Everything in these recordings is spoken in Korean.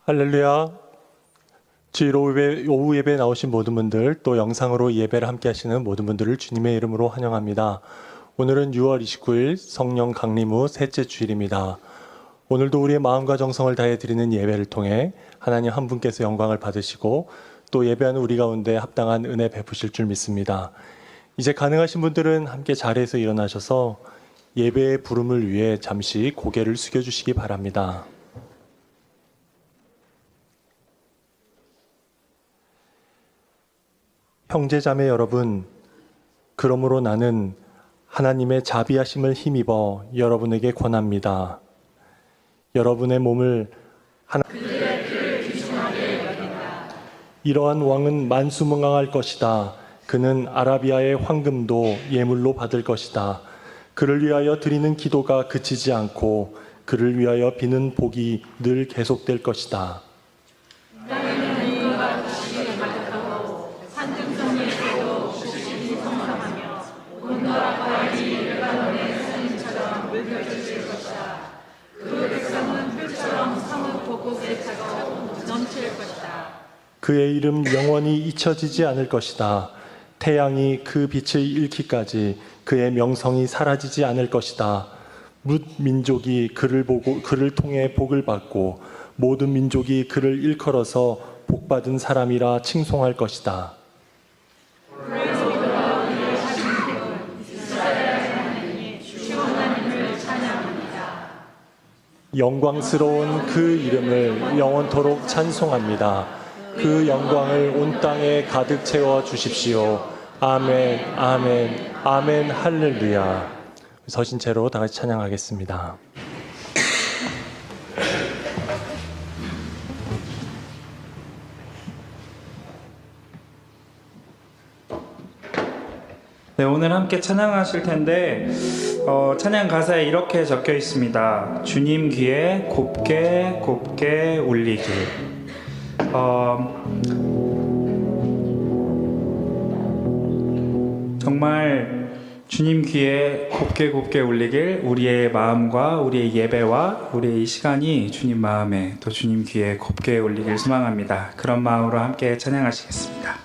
할렐루야. 주일 오후 예배에 나오신 모든 분들, 또 영상으로 예배를 함께 하시는 모든 분들을 주님의 이름으로 환영합니다. 오늘은 6월 29일 성령 강림 후 셋째 주일입니다. 오늘도 우리의 마음과 정성을 다해 드리는 예배를 통해 하나님 한 분께서 영광을 받으시고 또 예배하는 우리 가운데 합당한 은혜 베푸실 줄 믿습니다. 이제 가능하신 분들은 함께 자리에서 일어나셔서 예배의 부름을 위해 잠시 고개를 숙여주시기 바랍니다. 형제자매 여러분, 그러므로 나는 하나님의 자비하심을 힘입어 여러분에게 권합니다. 여러분의 몸을 이러한 왕은 만수무강할 것이다. 그는 아라비아의 황금도 예물로 받을 것이다. 그를 위하여 드리는 기도가 그치지 않고 그를 위하여 비는 복이 늘 계속될 것이다. 그의 이름 영원히 잊혀지지 않을 것이다. 태양이 그 빛을 잃기까지 그의 명성이 사라지지 않을 것이다. 뭇 민족이 그를 통해 복을 받고 모든 민족이 그를 일컬어서 복받은 사람이라 칭송할 것이다. 영광스러운 그 이름을 영원토록 찬송합니다. 그 영광을 온 땅에 가득 채워 주십시오. 아멘, 아멘, 아멘, 할렐루야. 서신 채로 다 같이 찬양하겠습니다. 네, 오늘 함께 찬양하실 텐데 찬양 가사에 이렇게 적혀 있습니다. 주님 귀에 곱게 곱게 울리길. 정말 주님 귀에 곱게 곱게 울리길, 우리의 마음과 우리의 예배와 우리의 이 시간이 주님 마음에 또 주님 귀에 곱게 울리길 소망합니다. 그런 마음으로 함께 찬양하시겠습니다.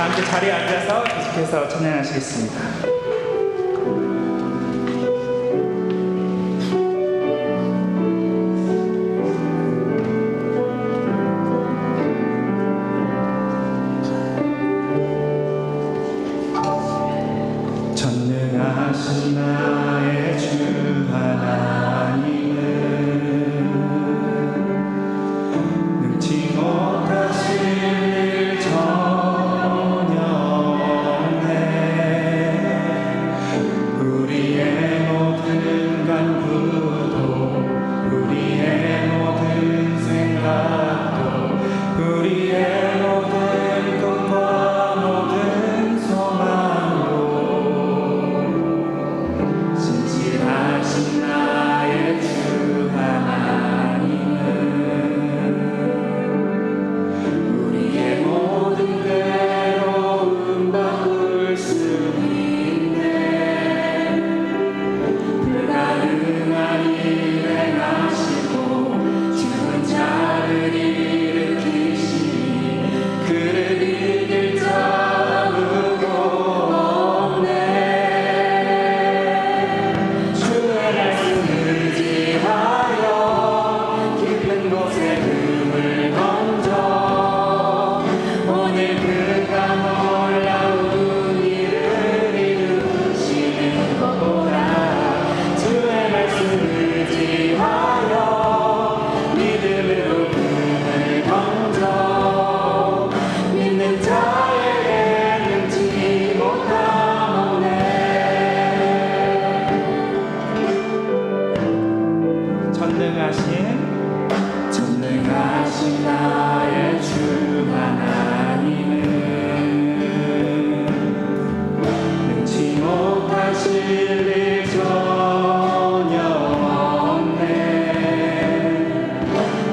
다 함께 자리에 앉아서 계속해서 찬양하시겠습니다. 전능하신 나의 주 하나님은 능치 못하실 일 전혀 없네. 우리의 모든 간구도 우리의 모든 생각도 우리의 모든 꿈과 모든 소망도 신실하신 나의 주 하나님은 우리의 모든 괴로움 바꿀 수 있네. 불가능한 일 행하시고 죽은 자를 일으키시니 그를 이길 자 아무도 없네. 주의 말씀 의지하여 깊은 곳에 금을 던져 오늘 그가 놀라운 일을 이루시는 것 보라. 주의 말씀 의지하여 믿음으로 금을 던져 믿는 자에게 능치 못함 없네. 전능하신 나의 주 하나님은 능치 못하실 일 전혀 없네.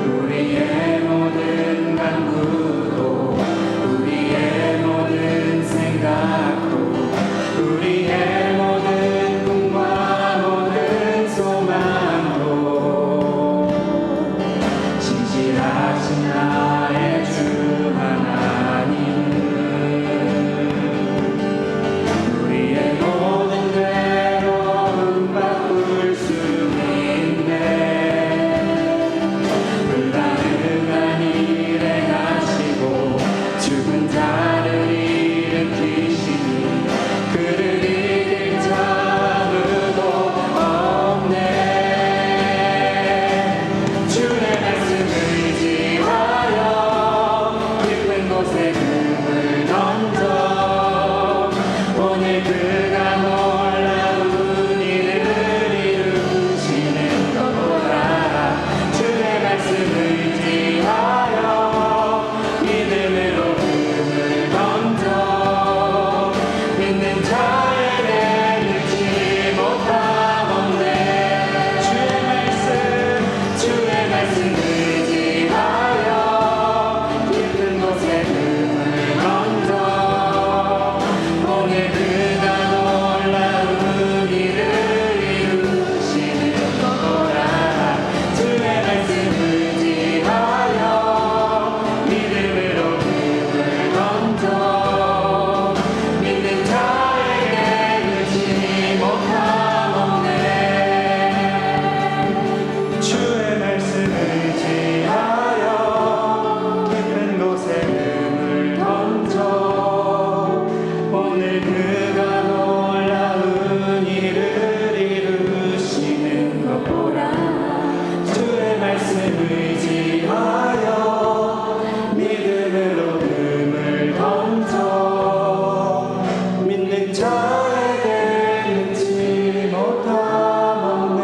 우리의 모든 간구도 우리의 모든 생각도 우리의 모든 꿈과 모든 소망도 신실하신 나의 주 하나님은 우리의 모든 괴로움 바꿀 수 있네. 불가능한 일 행하시고 죽은 자를 일으키시니 그를 이길 자 아무도 없네. 주의 말씀 의지하여 깊은 곳에 금을 던져 오늘 그가 놀라운 일을 이루시는 것 보라. 주의 말씀 의지하여 믿음으로 금을 던져 믿는 자에게 능치 못함 없네. 주의 말씀 의지하여 깊은 곳에 금을 던져 오늘 그가 놀라운 일을 이루시는 것 보라. 주의 말씀 의지하여 믿음으로 금을 던져 믿는 자에게 능치 못함 없네. 주의 말씀 의지하여 깊은 곳에 금을 던져 오늘 그가 놀라운 일을 이루시는 것 보라. 주의 말씀 의지하여 믿음으로 금을 던져 믿는 자에게 능치 못함 없네.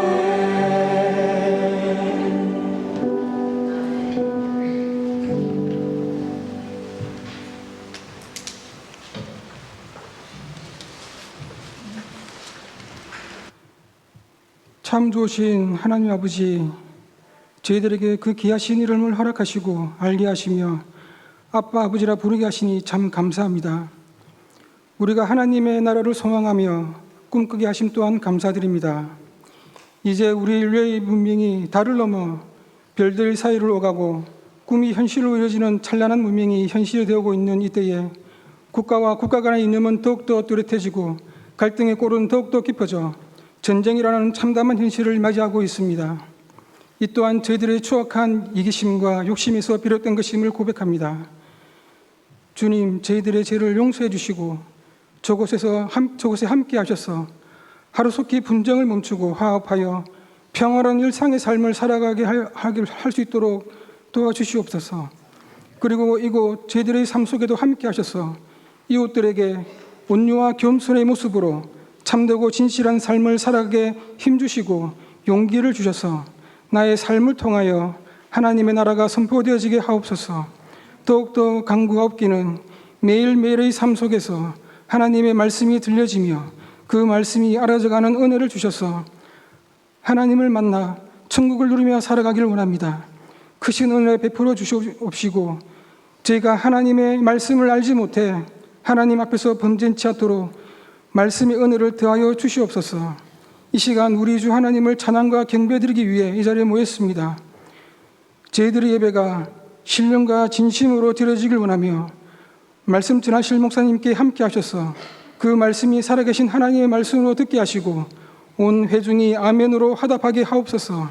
참 좋으신 하나님 아버지, 저희들에게 그 귀하신 이름을 허락하시고 알게 하시며 아빠 아버지라 부르게 하시니 참 감사합니다. 우리가 하나님의 나라를 소망하며 꿈꾸게 하심 또한 감사드립니다. 이제 우리 인류의 문명이 달을 넘어 별들 사이를 오가고 꿈이 현실로 이루어지는 찬란한 문명이 현실이 되고 있는 이때에 국가와 국가 간의 이념은 더욱더 뚜렷해지고 갈등의 골은 더욱더 깊어져 전쟁이라는 참담한 현실을 맞이하고 있습니다. 이 또한 저희들의 추악한 이기심과 욕심에서 비롯된 것임을 고백합니다. 주님, 저희들의 죄를 용서해 주시고 저곳에 함께 하셔서 하루속히 분쟁을 멈추고 화합하여 평화로운 일상의 삶을 살아가게 할 수 있도록 도와주시옵소서. 그리고 이곳 저희들의 삶 속에도 함께 하셔서 이웃들에게 온유와 겸손의 모습으로 참되고 진실한 삶을 살아가게 힘주시고 용기를 주셔서 나의 삶을 통하여 하나님의 나라가 선포되어지게 하옵소서. 더욱더 간구가 없기는 매일매일의 삶 속에서 하나님의 말씀이 들려지며 그 말씀이 알아져가는 은혜를 주셔서 하나님을 만나 천국을 누리며 살아가기를 원합니다. 크신 은혜 베풀어 주시옵시고 저희가 하나님의 말씀을 알지 못해 하나님 앞에서 범죄치 않도록 말씀의 은혜를 더하여 주시옵소서. 이 시간 우리 주 하나님을 찬양과 경배드리기 위해 이 자리에 모였습니다. 저희들의 예배가 신령과 진심으로 드려지길 원하며 말씀 전하실 목사님께 함께 하셔서 그 말씀이 살아계신 하나님의 말씀으로 듣게 하시고 온 회중이 아멘으로 화답하게 하옵소서.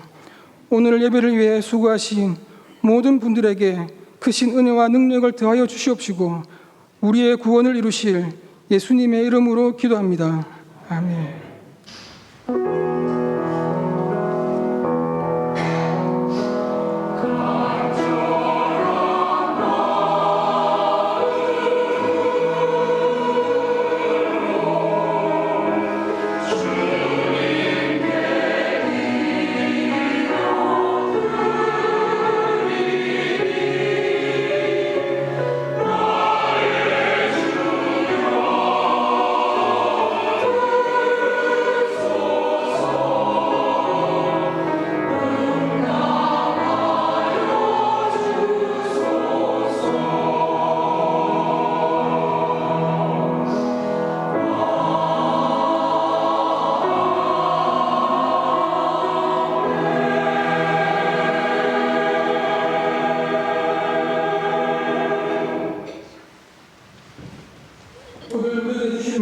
오늘 예배를 위해 수고하신 모든 분들에게 크신 은혜와 능력을 더하여 주시옵시고 우리의 구원을 이루실 예수님의 이름으로 기도합니다. 아멘.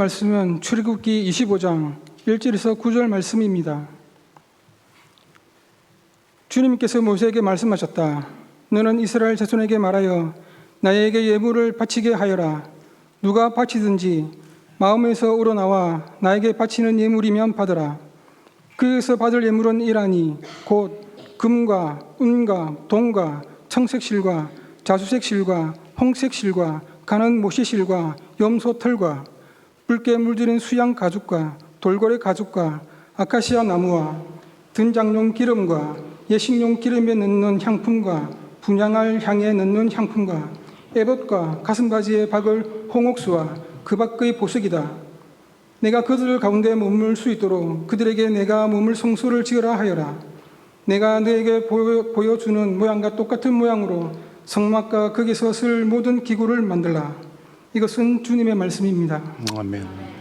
말씀은 출애굽기 25장 1절에서 9절 말씀입니다. 주님께서 모세에게 말씀하셨다. 너는 이스라엘 자손에게 말하여 나에게 예물을 바치게 하여라. 누가 바치든지 마음에서 우러나와 나에게 바치는 예물이면 받으라. 그에서 받을 예물은 이라니 곧 금과 은과 동과 청색실과 자수색실과 홍색실과 가는 모시실과 염소털과 붉게 물들인 수양 가죽과 돌고래 가죽과 아카시아 나무와 등장용 기름과 예식용 기름에 넣는 향품과 분향할 향에 넣는 향품과 에봇과 가슴바지에 박을 홍옥수와 그 밖의 보석이다. 내가 그들 가운데 머물 수 있도록 그들에게 내가 머물 성소를 지으라 하여라. 내가 너에게 보여주는 모양과 똑같은 모양으로 성막과 거기서 쓸 모든 기구를 만들라. 이것은 주님의 말씀입니다. 아멘.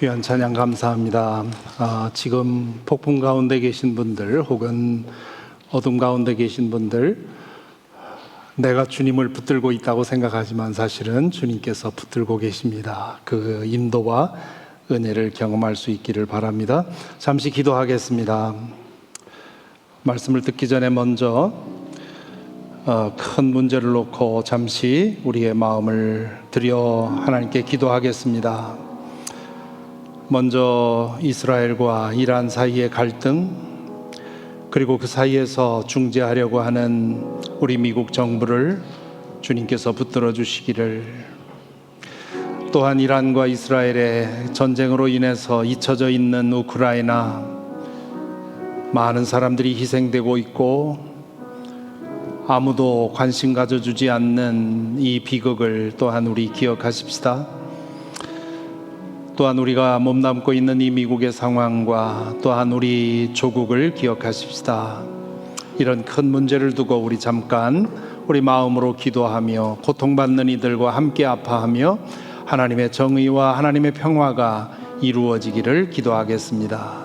귀한 찬양 감사합니다. 지금 폭풍 가운데 계신 분들 혹은 어둠 가운데 계신 분들, 내가 주님을 붙들고 있다고 생각하지만 사실은 주님께서 붙들고 계십니다. 그 인도와 은혜를 경험할 수 있기를 바랍니다. 잠시 기도하겠습니다. 말씀을 듣기 전에 먼저 큰 문제를 놓고 잠시 우리의 마음을 들여 하나님께 기도하겠습니다. 먼저 이스라엘과 이란 사이의 갈등, 그리고 그 사이에서 중재하려고 하는 우리 미국 정부를 주님께서 붙들어 주시기를, 또한 이란과 이스라엘의 전쟁으로 인해서 잊혀져 있는 우크라이나, 많은 사람들이 희생되고 있고 아무도 관심 가져주지 않는 이 비극을 또한 우리 기억하십시다. 또한 우리가 몸담고 있는 이 미국의 상황과 또한 우리 조국을 기억하십시다. 이런 큰 문제를 두고 우리 잠깐 우리 마음으로 기도하며 고통받는 이들과 함께 아파하며 하나님의 정의와 하나님의 평화가 이루어지기를 기도하겠습니다.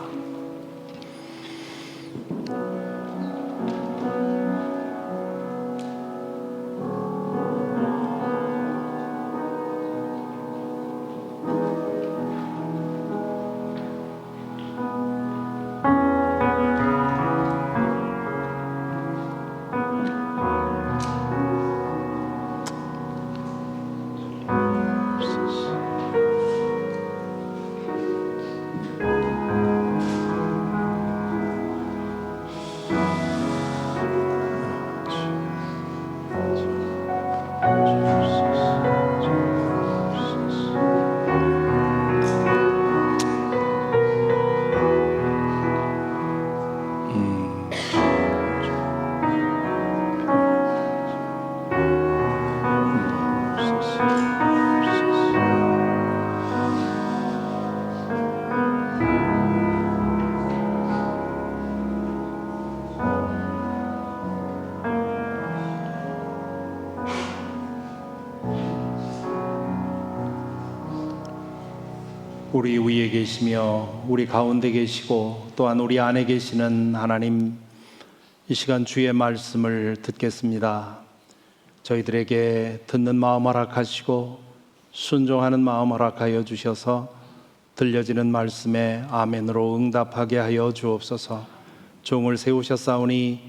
우리 위에 계시며 우리 가운데 계시고 또한 우리 안에 계시는 하나님, 이 시간 주의 말씀을 듣겠습니다. 저희들에게 듣는 마음 허락하시고 순종하는 마음 허락하여 주셔서 들려지는 말씀에 아멘으로 응답하게 하여 주옵소서. 종을 세우셨사오니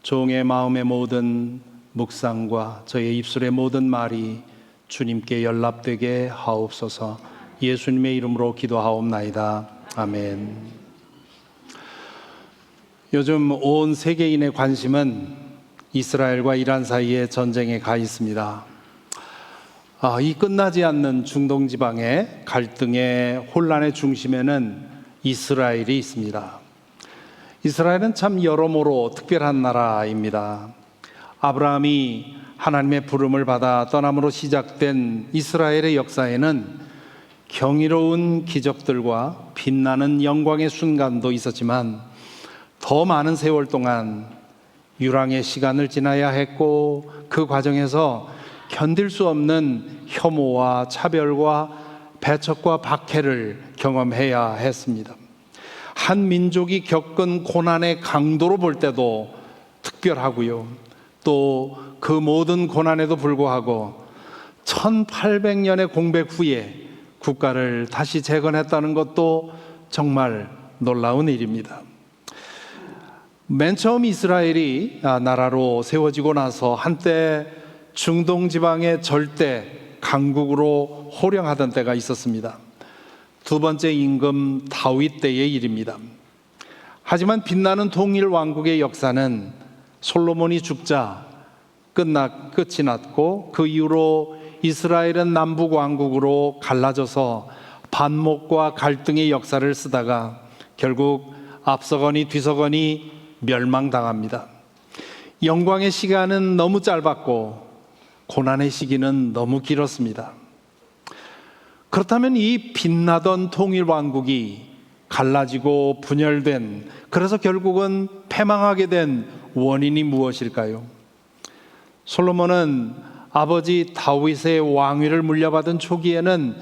종의 마음의 모든 묵상과 저의 입술의 모든 말이 주님께 연락되게 하옵소서. 예수님의 이름으로 기도하옵나이다. 아멘. 요즘 온 세계인의 관심은 이스라엘과 이란 사이의 전쟁에 가 있습니다. 이 끝나지 않는 중동 지방의 갈등의 혼란의 중심에는 이스라엘이 있습니다. 이스라엘은 참 여러모로 특별한 나라입니다. 아브라함이 하나님의 부름을 받아 떠남으로 시작된 이스라엘의 역사에는 경이로운 기적들과 빛나는 영광의 순간도 있었지만 더 많은 세월 동안 유랑의 시간을 지나야 했고, 그 과정에서 견딜 수 없는 혐오와 차별과 배척과 박해를 경험해야 했습니다. 한 민족이 겪은 고난의 강도로 볼 때도 특별하고요, 또 그 모든 고난에도 불구하고 1800년의 공백 후에 국가를 다시 재건했다는 것도 정말 놀라운 일입니다. 맨 처음 이스라엘이 나라로 세워지고 나서 한때 중동 지방의 절대 강국으로 호령하던 때가 있었습니다. 두 번째 임금 다윗 때의 일입니다. 하지만 빛나는 통일 왕국의 역사는 솔로몬이 죽자 끝이 났고, 그 이후로 이스라엘은 남북 왕국으로 갈라져서 반목과 갈등의 역사를 쓰다가 결국 앞서거니 뒤서거니 멸망당합니다. 영광의 시간은 너무 짧았고 고난의 시기는 너무 길었습니다. 그렇다면 이 빛나던 통일 왕국이 갈라지고 분열된, 그래서 결국은 패망하게 된 원인이 무엇일까요? 솔로몬은 아버지 다윗의 왕위를 물려받은 초기에는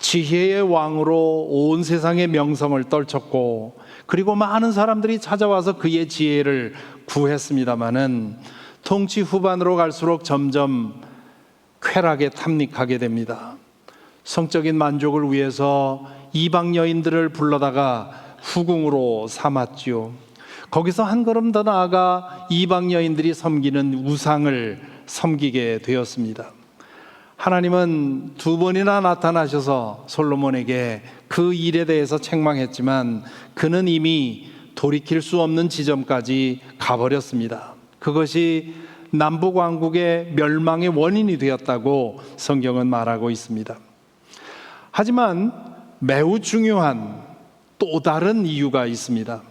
지혜의 왕으로 온 세상의 명성을 떨쳤고, 그리고 많은 사람들이 찾아와서 그의 지혜를 구했습니다마는 통치 후반으로 갈수록 점점 쾌락에 탐닉하게 됩니다. 성적인 만족을 위해서 이방 여인들을 불러다가 후궁으로 삼았지요. 거기서 한 걸음 더 나아가 이방 여인들이 섬기는 우상을 섬기게 되었습니다. 하나님은 두 번이나 나타나셔서 솔로몬에게 그 일에 대해서 책망했지만 그는 이미 돌이킬 수 없는 지점까지 가버렸습니다. 그것이 남북왕국의 멸망의 원인이 되었다고 성경은 말하고 있습니다. 하지만 매우 중요한 또 다른 이유가 있습니다.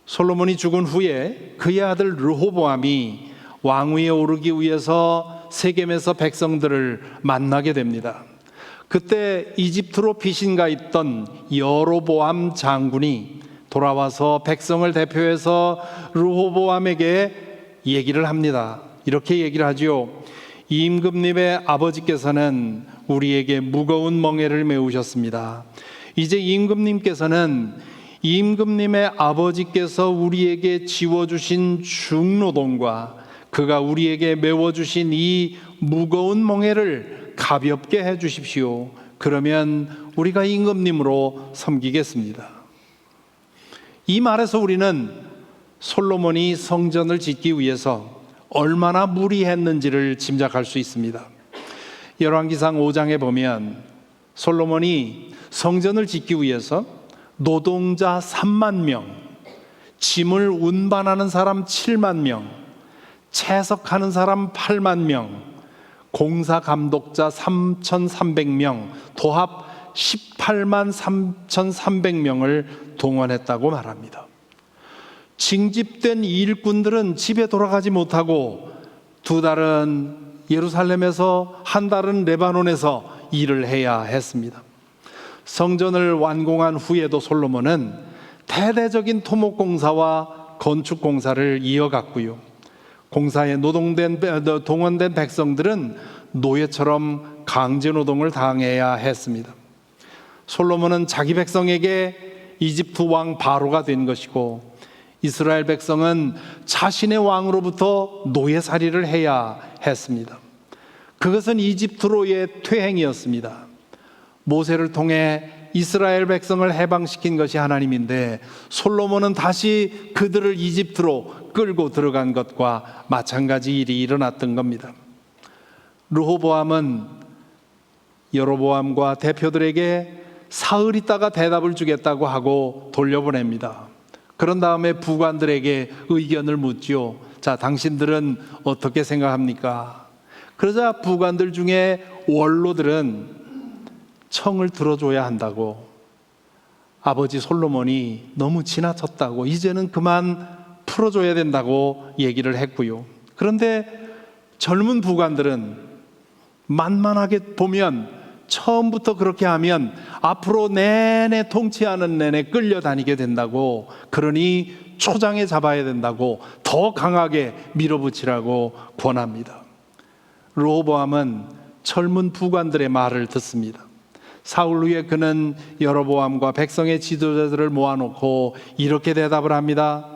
솔로몬이 죽은 후에 그의 아들 르호보암이 왕위에 오르기 위해서 세겜에서 백성들을 만나게 됩니다. 그때 이집트로 피신가 있던 여로보암 장군이 돌아와서 백성을 대표해서 르호보암에게 얘기를 합니다. 이렇게 얘기를 하지요. 임금님의 아버지께서는 우리에게 무거운 멍에를 메우셨습니다. 이제 임금님께서는 임금님의 아버지께서 우리에게 지워주신 중노동과 그가 우리에게 메워주신 이 무거운 멍에를 가볍게 해 주십시오. 그러면 우리가 임금님으로 섬기겠습니다. 이 말에서 우리는 솔로몬이 성전을 짓기 위해서 얼마나 무리했는지를 짐작할 수 있습니다. 열왕기상 5장에 보면 솔로몬이 성전을 짓기 위해서 노동자 3만 명, 짐을 운반하는 사람 7만 명, 채석하는 사람 8만 명, 공사 감독자 3,300명, 도합 18만 3,300명을 동원했다고 말합니다. 징집된 일꾼들은 집에 돌아가지 못하고 2달은 예루살렘에서 1달은 레바논에서 일을 해야 했습니다. 성전을 완공한 후에도 솔로몬은 대대적인 토목공사와 건축공사를 이어갔고요. 공사에 동원된 백성들은 노예처럼 강제노동을 당해야 했습니다. 솔로몬은 자기 백성에게 이집트 왕 바로가 된 것이고 이스라엘 백성은 자신의 왕으로부터 노예살이를 해야 했습니다. 그것은 이집트로의 퇴행이었습니다. 모세를 통해 이스라엘 백성을 해방시킨 것이 하나님인데 솔로몬은 다시 그들을 이집트로 끌고 들어간 것과 마찬가지 일이 일어났던 겁니다. 르호보암은 여로보암과 대표들에게 사흘 있다가 대답을 주겠다고 하고 돌려보냅니다. 그런 다음에 부관들에게 의견을 묻지요. 자, 당신들은 어떻게 생각합니까? 그러자 부관들 중에 원로들은 청을 들어줘야 한다고, 아버지 솔로몬이 너무 지나쳤다고, 이제는 그만 풀어줘야 된다고 얘기를 했고요. 그런데 젊은 부관들은 만만하게 보면 처음부터 그렇게 하면 앞으로 내내 통치하는 내내 끌려다니게 된다고, 그러니 초장에 잡아야 된다고 더 강하게 밀어붙이라고 권합니다. 르호보암은 젊은 부관들의 말을 듣습니다. 사흘 후에 그는 여로보암과 백성의 지도자들을 모아놓고 이렇게 대답을 합니다.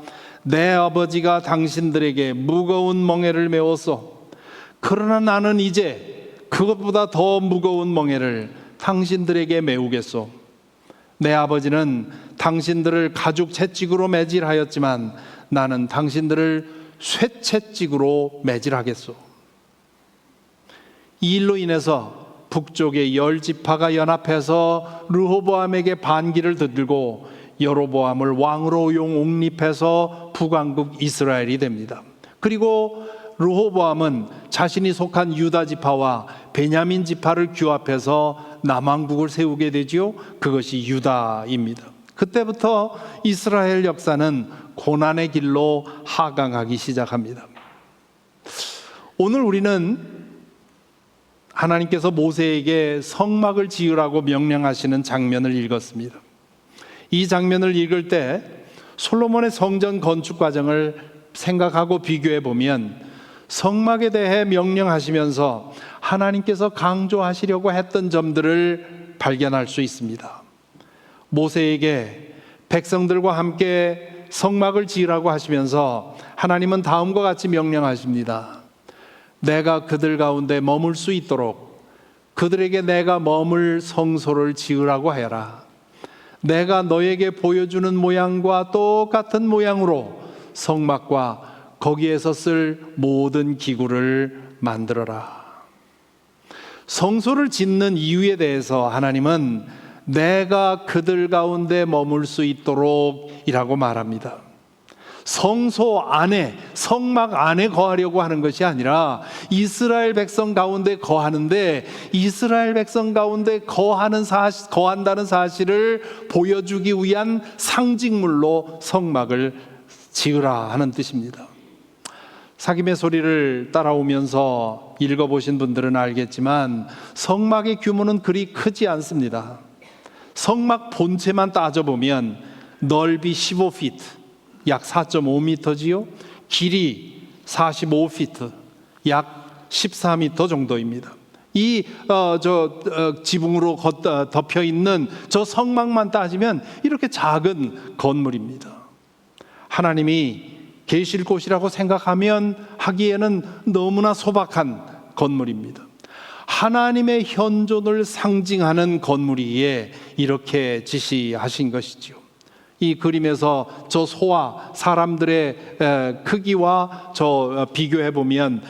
내 아버지가 당신들에게 무거운 멍에를 메웠소. 그러나 나는 이제 그것보다 더 무거운 멍에를 당신들에게 메우겠소. 내 아버지는 당신들을 가죽 채찍으로 매질하였지만 나는 당신들을 쇠채찍으로 매질하겠소. 이 일로 인해서 북쪽의 10지파가 연합해서 르호보암에게 반기를 들고 여로보암을 왕으로 옹립해서 북왕국 이스라엘이 됩니다. 그리고 르호보암은 자신이 속한 유다 지파와 베냐민 지파를 규합해서 남왕국을 세우게 되지요. 그것이 유다입니다. 그때부터 이스라엘 역사는 고난의 길로 하강하기 시작합니다. 오늘 우리는 하나님께서 모세에게 성막을 지으라고 명령하시는 장면을 읽었습니다. 이 장면을 읽을 때 솔로몬의 성전 건축 과정을 생각하고 비교해 보면 성막에 대해 명령하시면서 하나님께서 강조하시려고 했던 점들을 발견할 수 있습니다. 모세에게 백성들과 함께 성막을 지으라고 하시면서 하나님은 다음과 같이 명령하십니다. 내가 그들 가운데 머물 수 있도록 그들에게 내가 머물 성소를 지으라고 해라. 내가 너에게 보여주는 모양과 똑같은 모양으로 성막과 거기에서 쓸 모든 기구를 만들어라. 성소를 짓는 이유에 대해서 하나님은 내가 그들 가운데 머물 수 있도록 이라고 말합니다. 성소 안에, 성막 안에 거하려고 하는 것이 아니라 이스라엘 백성 가운데 거하는데, 이스라엘 백성 가운데 거한다는 사실을 보여주기 위한 상징물로 성막을 지으라 하는 뜻입니다. 사김의 소리를 따라오면서 읽어보신 분들은 알겠지만 성막의 규모는 그리 크지 않습니다. 성막 본체만 따져보면 넓이 15피트, 약 4.5m지요. 길이 45피트, 약 14m 정도입니다. 이 지붕으로 덮여 있는 저 성막만 따지면 이렇게 작은 건물입니다. 하나님이 계실 곳이라고 생각하면 하기에는 너무나 소박한 건물입니다. 하나님의 현존을 상징하는 건물이기에 이렇게 지시하신 것이죠. 이 그림에서 저 소와 사람들의 크기와 비교해 보면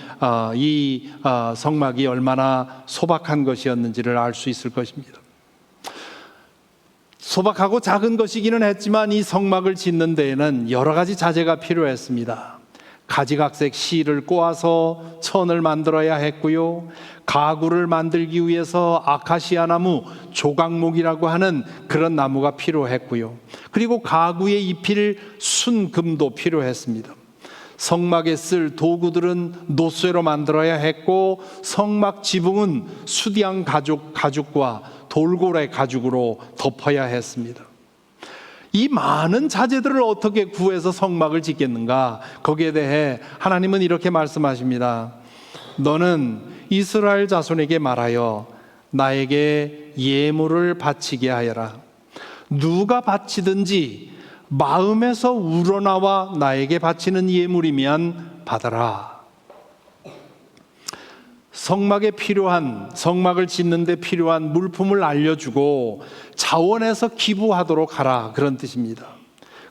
이 성막이 얼마나 소박한 것이었는지를 알 수 있을 것입니다. 소박하고 작은 것이기는 했지만 이 성막을 짓는 데에는 여러 가지 자재가 필요했습니다. 가지각색 실을 꼬아서 천을 만들어야 했고요. 가구를 만들기 위해서 아카시아 나무, 조각목이라고 하는 그런 나무가 필요했고요. 그리고 가구에 입힐 순금도 필요했습니다. 성막에 쓸 도구들은 노쇠로 만들어야 했고, 성막 지붕은 수디양 가죽과 돌고래 가죽으로 덮어야 했습니다. 이 많은 자재들을 어떻게 구해서 성막을 짓겠는가? 거기에 대해 하나님은 이렇게 말씀하십니다. 너는 이스라엘 자손에게 말하여 나에게 예물을 바치게 하여라. 누가 바치든지 마음에서 우러나와 나에게 바치는 예물이면 받아라. 성막을 짓는 데 필요한 물품을 알려주고 자원해서 기부하도록 하라, 그런 뜻입니다.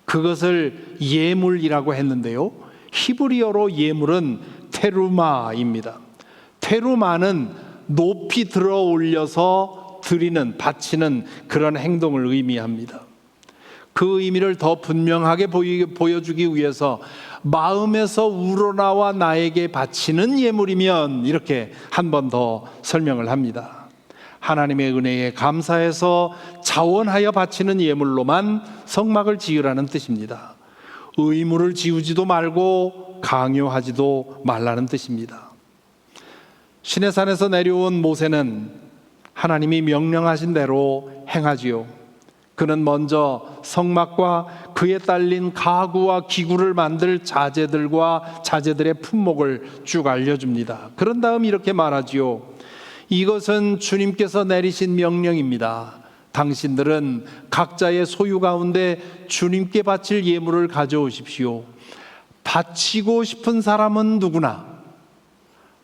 그것을 예물이라고 했는데요, 히브리어로 예물은 테루마입니다. 테루마는 높이 들어 올려서 바치는 그런 행동을 의미합니다. 그 의미를 더 분명하게 보여주기 위해서 마음에서 우러나와 나에게 바치는 예물이면, 이렇게 한 번 더 설명을 합니다. 하나님의 은혜에 감사해서 자원하여 바치는 예물로만 성막을 지으라는 뜻입니다. 의무를 지우지도 말고 강요하지도 말라는 뜻입니다. 시내산에서 내려온 모세는 하나님이 명령하신 대로 행하지요. 그는 먼저 성막과 그에 딸린 가구와 기구를 만들 자재들과 자재들의 품목을 쭉 알려줍니다. 그런 다음 이렇게 말하지요. 이것은 주님께서 내리신 명령입니다. 당신들은 각자의 소유 가운데 주님께 바칠 예물을 가져오십시오. 바치고 싶은 사람은 누구나,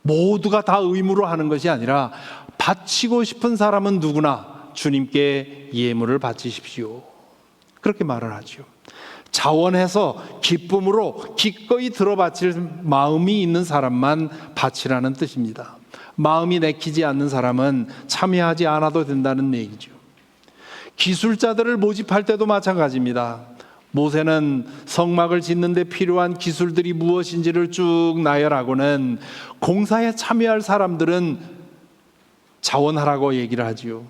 모두가 다 의무로 하는 것이 아니라 바치고 싶은 사람은 누구나 주님께 예물을 바치십시오. 그렇게 말을 하죠. 자원해서 기쁨으로 기꺼이 들어바칠 마음이 있는 사람만 바치라는 뜻입니다. 마음이 내키지 않는 사람은 참여하지 않아도 된다는 얘기죠. 기술자들을 모집할 때도 마찬가지입니다. 모세는 성막을 짓는 데 필요한 기술들이 무엇인지를 쭉 나열하고는 공사에 참여할 사람들은 자원하라고 얘기를 하지요.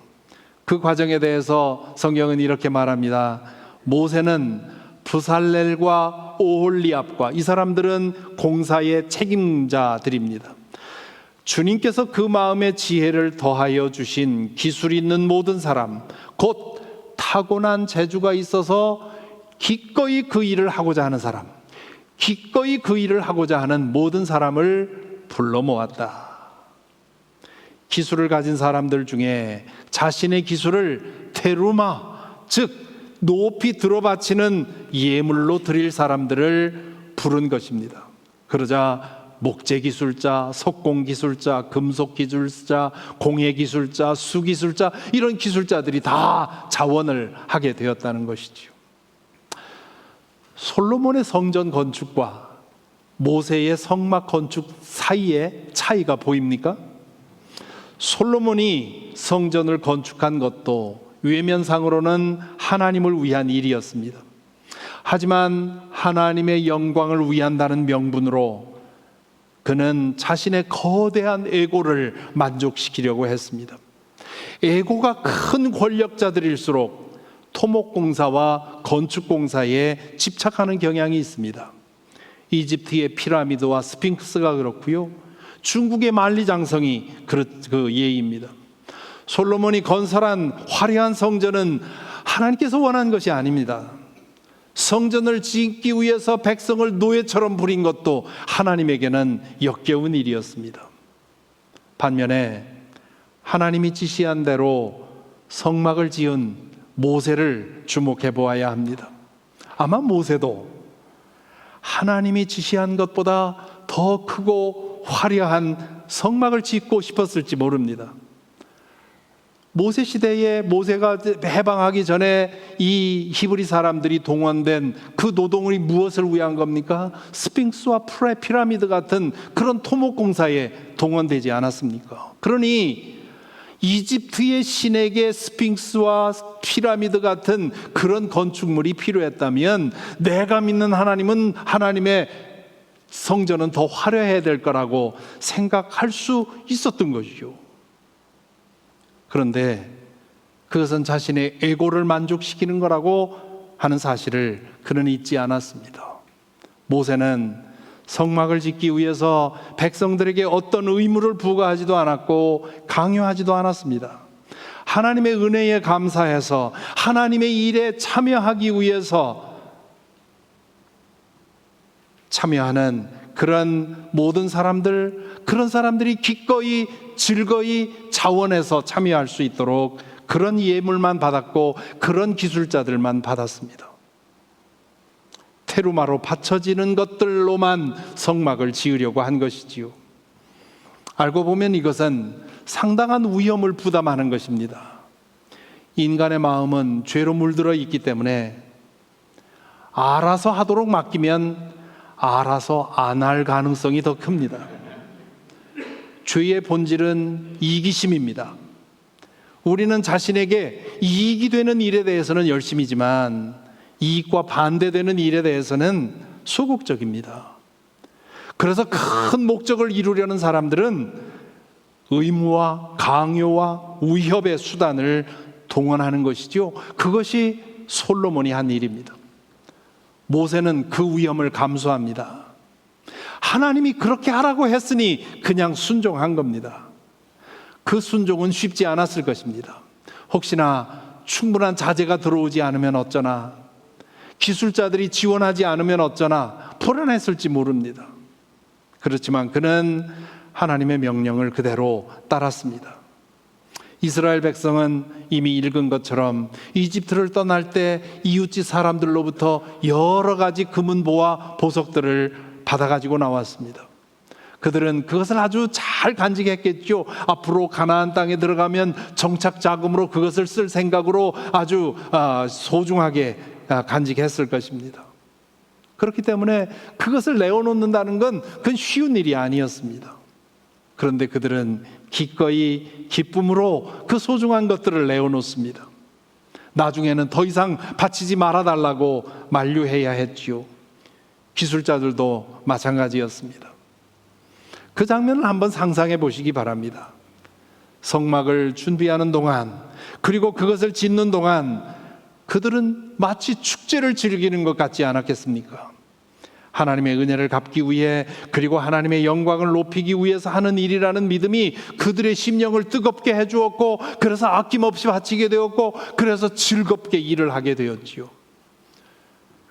그 과정에 대해서 성경은 이렇게 말합니다. 모세는 부살렐과 오홀리압과, 이 사람들은 공사의 책임자들입니다. 주님께서 그 마음에 지혜를 더하여 주신 기술 있는 모든 사람, 곧 타고난 재주가 있어서 기꺼이 그 일을 하고자 하는 사람, 기꺼이 그 일을 하고자 하는 모든 사람을 불러 모았다. 기술을 가진 사람들 중에 자신의 기술을 테루마, 즉 높이 들어바치는 예물로 드릴 사람들을 부른 것입니다. 그러자 목재기술자, 석공기술자, 금속기술자, 공예기술자, 수기술자, 이런 기술자들이 다 자원을 하게 되었다는 것이지요. 솔로몬의 성전 건축과 모세의 성막 건축 사이에 차이가 보입니까? 솔로몬이 성전을 건축한 것도 외면상으로는 하나님을 위한 일이었습니다. 하지만 하나님의 영광을 위한다는 명분으로 그는 자신의 거대한 에고를 만족시키려고 했습니다. 에고가 큰 권력자들일수록 토목공사와 건축공사에 집착하는 경향이 있습니다. 이집트의 피라미드와 스핑크스가 그렇고요. 중국의 만리장성이 그 예입니다. 솔로몬이 건설한 화려한 성전은 하나님께서 원한 것이 아닙니다. 성전을 짓기 위해서 백성을 노예처럼 부린 것도 하나님에게는 역겨운 일이었습니다. 반면에 하나님이 지시한 대로 성막을 지은 모세를 주목해 보아야 합니다. 아마 모세도 하나님이 지시한 것보다 더 크고 화려한 성막을 짓고 싶었을지 모릅니다. 모세 시대에 모세가 해방하기 전에 이 히브리 사람들이 동원된 그 노동이 무엇을 위한 겁니까? 스핑크스와 피라미드 같은 그런 토목공사에 동원되지 않았습니까? 그러니 이집트의 신에게 스핑크스와 피라미드 같은 그런 건축물이 필요했다면 내가 믿는 하나님은 하나님의 성전은 더 화려해야 될 거라고 생각할 수 있었던 것이죠. 그런데 그것은 자신의 에고를 만족시키는 거라고 하는 사실을 그는 잊지 않았습니다. 모세는 성막을 짓기 위해서 백성들에게 어떤 의무를 부과하지도 않았고 강요하지도 않았습니다. 하나님의 은혜에 감사해서 하나님의 일에 참여하기 위해서 참여하는 그런 모든 사람들, 그런 사람들이 기꺼이 즐거이 자원해서 참여할 수 있도록 그런 예물만 받았고 그런 기술자들만 받았습니다. 테루마로 받쳐지는 것들로만 성막을 지으려고 한 것이지요. 알고 보면 이것은 상당한 위험을 부담하는 것입니다. 인간의 마음은 죄로 물들어 있기 때문에 알아서 하도록 맡기면 알아서 안 할 가능성이 더 큽니다. 죄의 본질은 이기심입니다. 우리는 자신에게 이익이 되는 일에 대해서는 열심이지만 이익과 반대되는 일에 대해서는 소극적입니다. 그래서 큰 목적을 이루려는 사람들은 의무와 강요와 위협의 수단을 동원하는 것이죠. 그것이 솔로몬이 한 일입니다. 모세는 그 위험을 감수합니다. 하나님이 그렇게 하라고 했으니 그냥 순종한 겁니다. 그 순종은 쉽지 않았을 것입니다. 혹시나 충분한 자재가 들어오지 않으면 어쩌나, 기술자들이 지원하지 않으면 어쩌나 불안했을지 모릅니다. 그렇지만 그는 하나님의 명령을 그대로 따랐습니다. 이스라엘 백성은 이미 읽은 것처럼 이집트를 떠날 때 이웃집 사람들로부터 여러 가지 금은보와 보석들을 받아가지고 나왔습니다. 그들은 그것을 아주 잘 간직했겠죠. 앞으로 가나안 땅에 들어가면 정착 자금으로 그것을 쓸 생각으로 아주 소중하게 간직했을 것입니다. 그렇기 때문에 그것을 내어놓는다는 건 그건 쉬운 일이 아니었습니다. 그런데 그들은 기꺼이 기쁨으로 그 소중한 것들을 내어놓습니다. 나중에는 더 이상 바치지 말아달라고 만류해야 했지요. 기술자들도 마찬가지였습니다. 그 장면을 한번 상상해 보시기 바랍니다. 성막을 준비하는 동안, 그리고 그것을 짓는 동안 그들은 마치 축제를 즐기는 것 같지 않았겠습니까? 하나님의 은혜를 갚기 위해, 그리고 하나님의 영광을 높이기 위해서 하는 일이라는 믿음이 그들의 심령을 뜨겁게 해주었고, 그래서 아낌없이 바치게 되었고, 그래서 즐겁게 일을 하게 되었지요.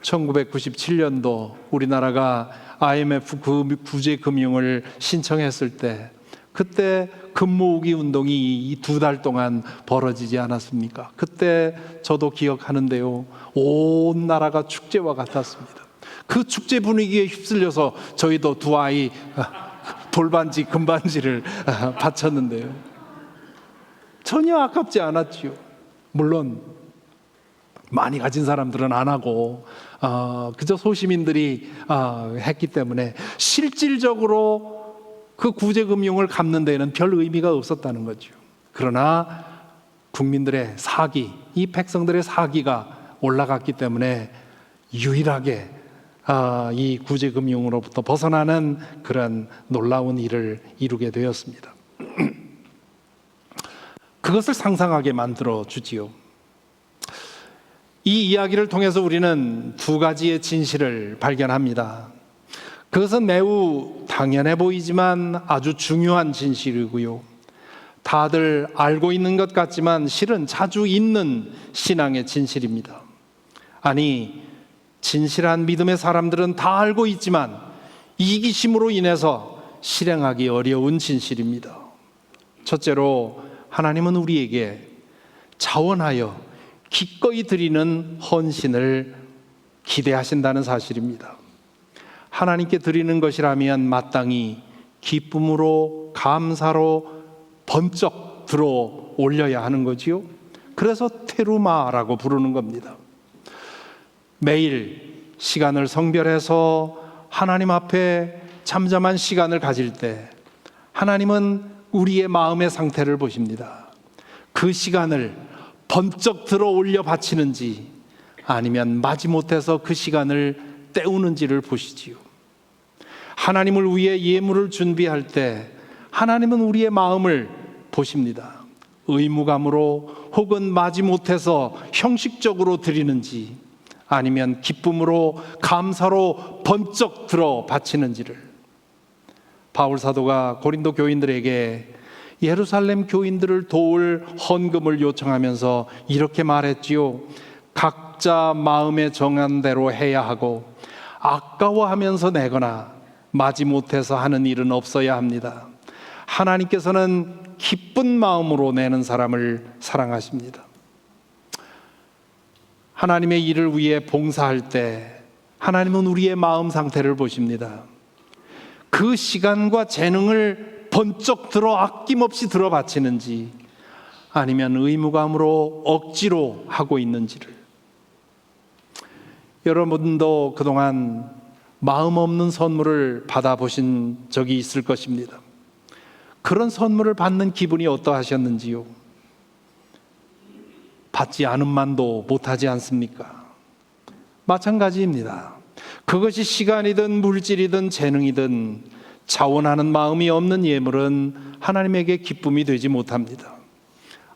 1997년도 우리나라가 IMF 구제 금융을 신청했을 때 그때 금모으기 운동이 이 2달 동안 벌어지지 않았습니까? 그때 저도 기억하는데요. 온 나라가 축제와 같았습니다. 그 축제 분위기에 휩쓸려서 저희도 두 아이 돌반지, 금반지를 바쳤는데요. 전혀 아깝지 않았지요. 물론 많이 가진 사람들은 안 하고 그저 소시민들이 했기 때문에 실질적으로 그 구제금융을 갚는 데에는 별 의미가 없었다는 거죠. 그러나 국민들의 사기, 이 백성들의 사기가 올라갔기 때문에 유일하게 이 구제금융으로부터 벗어나는 그런 놀라운 일을 이루게 되었습니다. 그것을 상상하게 만들어 주지요. 이 이야기를 통해서 우리는 두 가지의 진실을 발견합니다. 그것은 매우 당연해 보이지만 아주 중요한 진실이고요. 다들 알고 있는 것 같지만 실은 자주 있는 신앙의 진실입니다. 아니, 진실한 믿음의 사람들은 다 알고 있지만 이기심으로 인해서 실행하기 어려운 진실입니다. 첫째로, 하나님은 우리에게 자원하여 기꺼이 드리는 헌신을 기대하신다는 사실입니다. 하나님께 드리는 것이라면 마땅히 기쁨으로, 감사로 번쩍 들어 올려야 하는 거지요. 그래서 테루마라고 부르는 겁니다. 매일 시간을 성별해서 하나님 앞에 잠잠한 시간을 가질 때 하나님은 우리의 마음의 상태를 보십니다. 그 시간을 번쩍 들어 올려 바치는지 아니면 마지못해서 그 시간을 때우는지를 보시지요. 하나님을 위해 예물을 준비할 때 하나님은 우리의 마음을 보십니다. 의무감으로 혹은 마지못해서 형식적으로 드리는지 아니면 기쁨으로, 감사로 번쩍 들어 바치는지를. 바울 사도가 고린도 교인들에게 예루살렘 교인들을 도울 헌금을 요청하면서 이렇게 말했지요. 각자 마음에 정한 대로 해야 하고 아까워하면서 내거나 마지못해서 하는 일은 없어야 합니다. 하나님께서는 기쁜 마음으로 내는 사람을 사랑하십니다. 하나님의 일을 위해 봉사할 때 하나님은 우리의 마음 상태를 보십니다. 그 시간과 재능을 번쩍 들어 아낌없이 들어 바치는지 아니면 의무감으로 억지로 하고 있는지를. 여러분도 그동안 마음 없는 선물을 받아보신 적이 있을 것입니다. 그런 선물을 받는 기분이 어떠하셨는지요? 받지 않음만도 못하지 않습니까? 마찬가지입니다. 그것이 시간이든 물질이든 재능이든 자원하는 마음이 없는 예물은 하나님에게 기쁨이 되지 못합니다.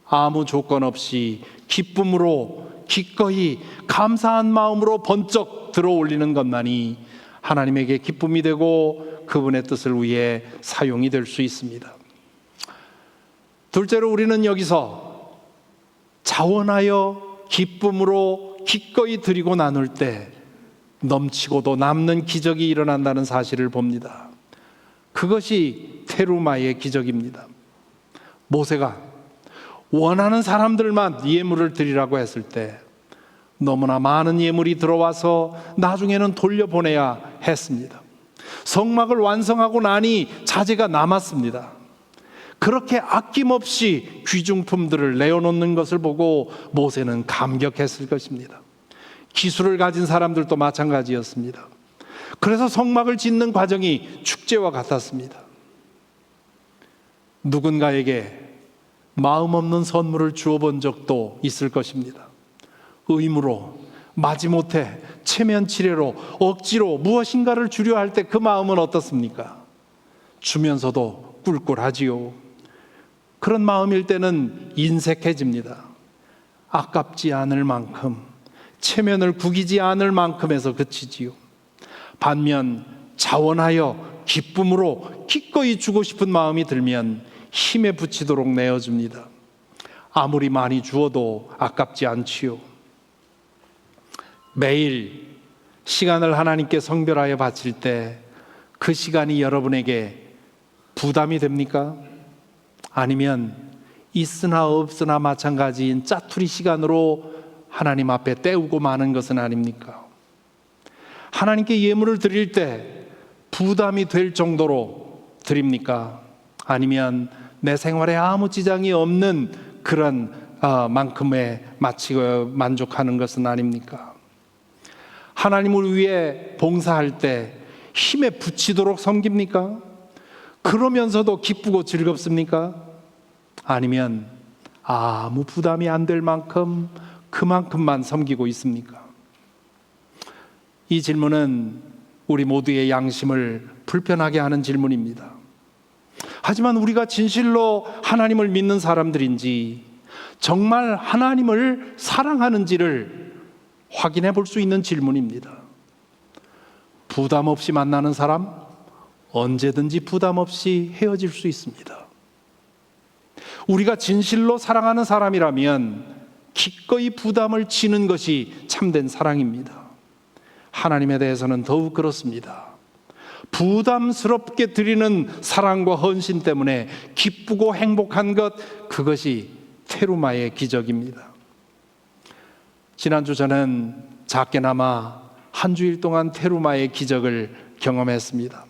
아무 조건 없이 기쁨으로 기꺼이 감사한 마음으로 번쩍 들어 올리는 것만이 하나님에게 기쁨이 되고 그분의 뜻을 위해 사용이 될 수 있습니다. 둘째로 우리는 여기서 자원하여 기쁨으로 기꺼이 드리고 나눌 때 넘치고도 남는 기적이 일어난다는 사실을 봅니다. 그것이 테루마의 기적입니다. 모세가 원하는 사람들만 예물을 드리라고 했을 때 너무나 많은 예물이 들어와서 나중에는 돌려보내야 했습니다. 성막을 완성하고 나니 자재가 남았습니다. 그렇게 아낌없이 귀중품들을 내어놓는 것을 보고 모세는 감격했을 것입니다. 기술을 가진 사람들도 마찬가지였습니다. 그래서 성막을 짓는 과정이 축제와 같았습니다. 누군가에게 마음 없는 선물을 주어본 적도 있을 것입니다. 의무로, 마지못해, 체면치레로, 억지로 무엇인가를 주려 할 때 그 마음은 어떻습니까? 주면서도 꿀꿀하지요. 그런 마음일 때는 인색해집니다. 아깝지 않을 만큼, 체면을 구기지 않을 만큼에서 그치지요. 반면 자원하여 기쁨으로 기꺼이 주고 싶은 마음이 들면 힘에 부치도록 내어줍니다. 아무리 많이 주어도 아깝지 않지요. 매일 시간을 하나님께 성별하여 바칠 때 그 시간이 여러분에게 부담이 됩니까? 아니면 있으나 없으나 마찬가지인 짜투리 시간으로 하나님 앞에 때우고 마는 것은 아닙니까? 하나님께 예물을 드릴 때 부담이 될 정도로 드립니까? 아니면 내 생활에 아무 지장이 없는 그런 만큼에 마치고 만족하는 것은 아닙니까? 하나님을 위해 봉사할 때 힘에 부치도록 섬깁니까? 그러면서도 기쁘고 즐겁습니까? 아니면 아무 부담이 안 될 만큼 그만큼만 섬기고 있습니까? 이 질문은 우리 모두의 양심을 불편하게 하는 질문입니다. 하지만 우리가 진실로 하나님을 믿는 사람들인지 정말 하나님을 사랑하는지를 확인해 볼 수 있는 질문입니다. 부담 없이 만나는 사람, 언제든지 부담 없이 헤어질 수 있습니다. 우리가 진실로 사랑하는 사람이라면 기꺼이 부담을 지는 것이 참된 사랑입니다. 하나님에 대해서는 더욱 그렇습니다. 부담스럽게 드리는 사랑과 헌신 때문에 기쁘고 행복한 것, 그것이 테루마의 기적입니다. 지난주 저는 작게나마 한 주일 동안 테루마의 기적을 경험했습니다.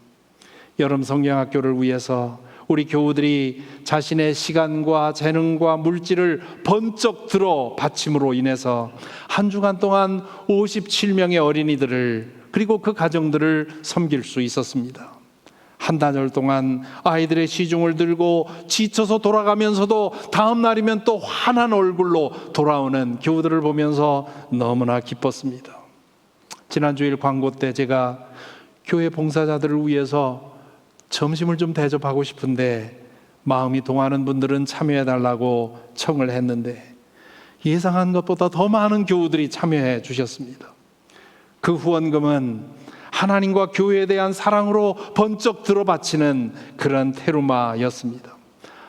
여름 성경학교를 위해서 우리 교우들이 자신의 시간과 재능과 물질을 번쩍 들어 바침으로 인해서 한 주간 동안 57명의 어린이들을 그리고 그 가정들을 섬길 수 있었습니다. 한 달 동안 아이들의 시중을 들고 지쳐서 돌아가면서도 다음 날이면 또 환한 얼굴로 돌아오는 교우들을 보면서 너무나 기뻤습니다. 지난주일 광고 때 제가 교회 봉사자들을 위해서 점심을 좀 대접하고 싶은데 마음이 동하는 분들은 참여해달라고 청을 했는데 예상한 것보다 더 많은 교우들이 참여해 주셨습니다. 그 후원금은 하나님과 교회에 대한 사랑으로 번쩍 들어바치는 그런 테루마였습니다.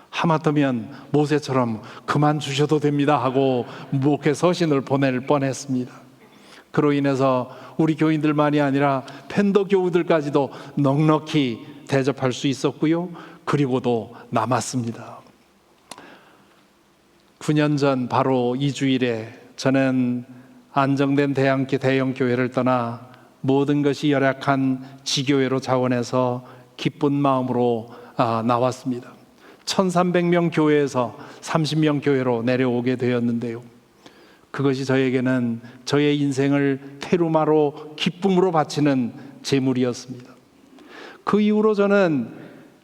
하마터면 모세처럼 그만 주셔도 됩니다 하고 목회 서신을 보낼 뻔했습니다. 그로 인해서 우리 교인들만이 아니라 팬더 교우들까지도 넉넉히 대접할 수 있었고요. 그리고도 남았습니다. 9년 전 바로 이 주일에 저는 안정된 대형 교회를 떠나 모든 것이 열악한 지교회로 자원해서 기쁜 마음으로 나왔습니다. 1300명 교회에서 30명 교회로 내려오게 되었는데요. 그것이 저에게는 저의 인생을 테루마로 기쁨으로 바치는 제물이었습니다. 그 이후로 저는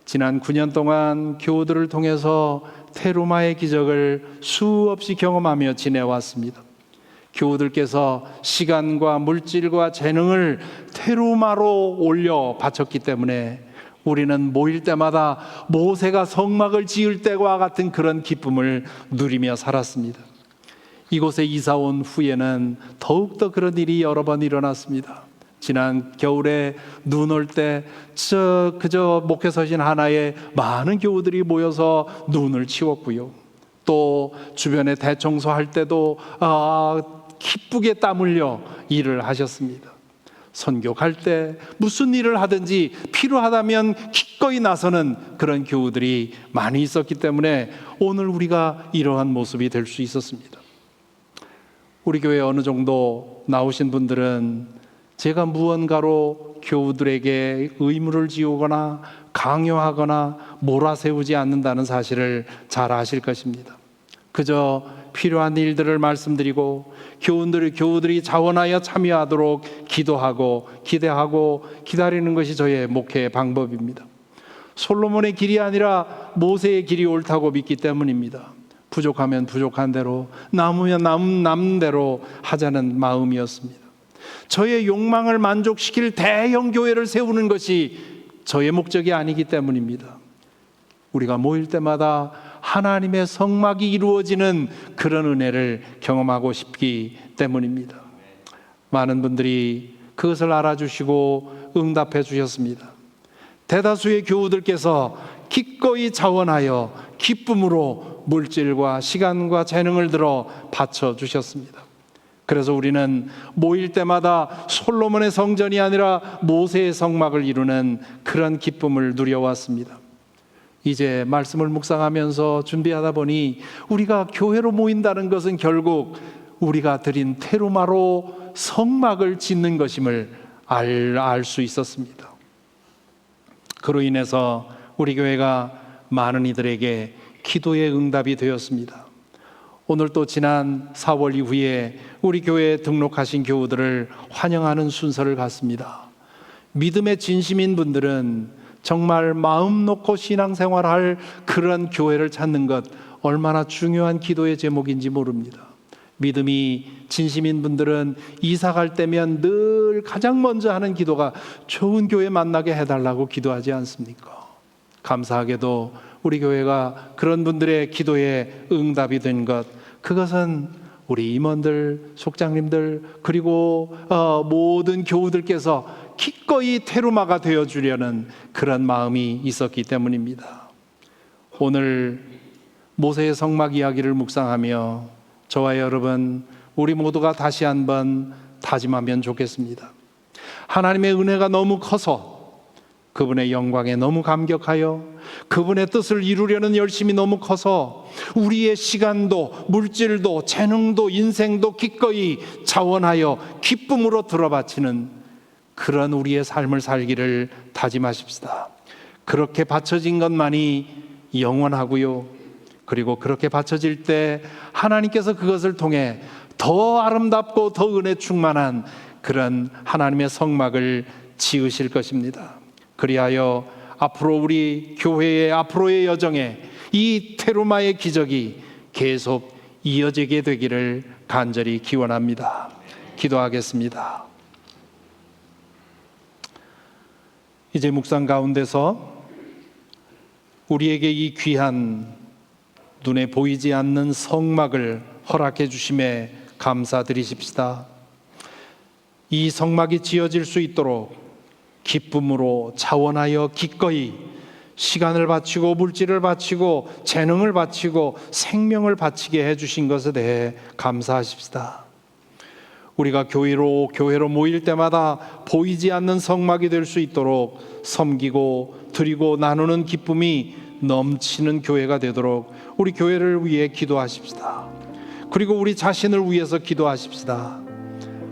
지난 9년 동안 교우들을 통해서 테루마의 기적을 수없이 경험하며 지내왔습니다. 교우들께서 시간과 물질과 재능을 테루마로 올려 바쳤기 때문에 우리는 모일 때마다 모세가 성막을 지을 때와 같은 그런 기쁨을 누리며 살았습니다. 이곳에 이사 온 후에는 더욱더 그런 일이 여러 번 일어났습니다. 지난 겨울에 눈 올 때 그저 목회서신 하나에 많은 교우들이 모여서 눈을 치웠고요. 또 주변에 대청소할 때도 기쁘게 땀 흘려 일을 하셨습니다. 선교 갈 때 무슨 일을 하든지 필요하다면 기꺼이 나서는 그런 교우들이 많이 있었기 때문에 오늘 우리가 이러한 모습이 될 수 있었습니다. 우리 교회에 어느 정도 나오신 분들은 제가 무언가로 교우들에게 의무를 지우거나 강요하거나 몰아세우지 않는다는 사실을 잘 아실 것입니다. 그저 필요한 일들을 말씀드리고 교우들이 자원하여 참여하도록 기도하고 기대하고 기다리는 것이 저의 목회의 방법입니다. 솔로몬의 길이 아니라 모세의 길이 옳다고 믿기 때문입니다. 부족하면 부족한 대로, 남으면 남는 대로 하자는 마음이었습니다. 저의 욕망을 만족시킬 대형 교회를 세우는 것이 저의 목적이 아니기 때문입니다. 우리가 모일 때마다 하나님의 성막이 이루어지는 그런 은혜를 경험하고 싶기 때문입니다. 많은 분들이 그것을 알아주시고 응답해 주셨습니다. 대다수의 교우들께서 기꺼이 자원하여 기쁨으로 물질과 시간과 재능을 들어 바쳐 주셨습니다. 그래서 우리는 모일 때마다 솔로몬의 성전이 아니라 모세의 성막을 이루는 그런 기쁨을 누려왔습니다. 이제 말씀을 묵상하면서 준비하다 보니 우리가 교회로 모인다는 것은 결국 우리가 드린 테루마로 성막을 짓는 것임을 알 수 있었습니다. 그로 인해서 우리 교회가 많은 이들에게 기도의 응답이 되었습니다. 오늘 또 지난 4월 이후에 우리 교회에 등록하신 교우들을 환영하는 순서를 갖습니다. 믿음의 진심인 분들은 정말 마음 놓고 신앙생활할 그런 교회를 찾는 것 얼마나 중요한 기도의 제목인지 모릅니다. 믿음이 진심인 분들은 이사 갈 때면 늘 가장 먼저 하는 기도가 좋은 교회 만나게 해달라고 기도하지 않습니까? 감사하게도 우리 교회가 그런 분들의 기도에 응답이 된 것, 그것은 우리 임원들, 속장님들, 그리고 모든 교우들께서 기꺼이 테루마가 되어주려는 그런 마음이 있었기 때문입니다. 오늘 모세의 성막 이야기를 묵상하며 저와 여러분, 우리 모두가 다시 한번 다짐하면 좋겠습니다. 하나님의 은혜가 너무 커서 그분의 영광에 너무 감격하여 그분의 뜻을 이루려는 열심이 너무 커서 우리의 시간도 물질도 재능도 인생도 기꺼이 자원하여 기쁨으로 들어바치는 그런 우리의 삶을 살기를 다짐하십시다. 그렇게 바쳐진 것만이 영원하고요. 그리고 그렇게 바쳐질 때 하나님께서 그것을 통해 더 아름답고 더 은혜 충만한 그런 하나님의 성막을 지으실 것입니다. 그리하여 앞으로 우리 교회의 앞으로의 여정에 이 테루마의 기적이 계속 이어지게 되기를 간절히 기원합니다. 기도하겠습니다. 이제 묵상 가운데서 우리에게 이 귀한 눈에 보이지 않는 성막을 허락해 주심에 감사드리십시다. 이 성막이 지어질 수 있도록 기쁨으로 자원하여 기꺼이 시간을 바치고 물질을 바치고 재능을 바치고 생명을 바치게 해주신 것에 대해 감사하십시다. 우리가 교회로 모일 때마다 보이지 않는 성막이 될 수 있도록 섬기고 드리고 나누는 기쁨이 넘치는 교회가 되도록 우리 교회를 위해 기도하십시다. 그리고 우리 자신을 위해서 기도하십시다.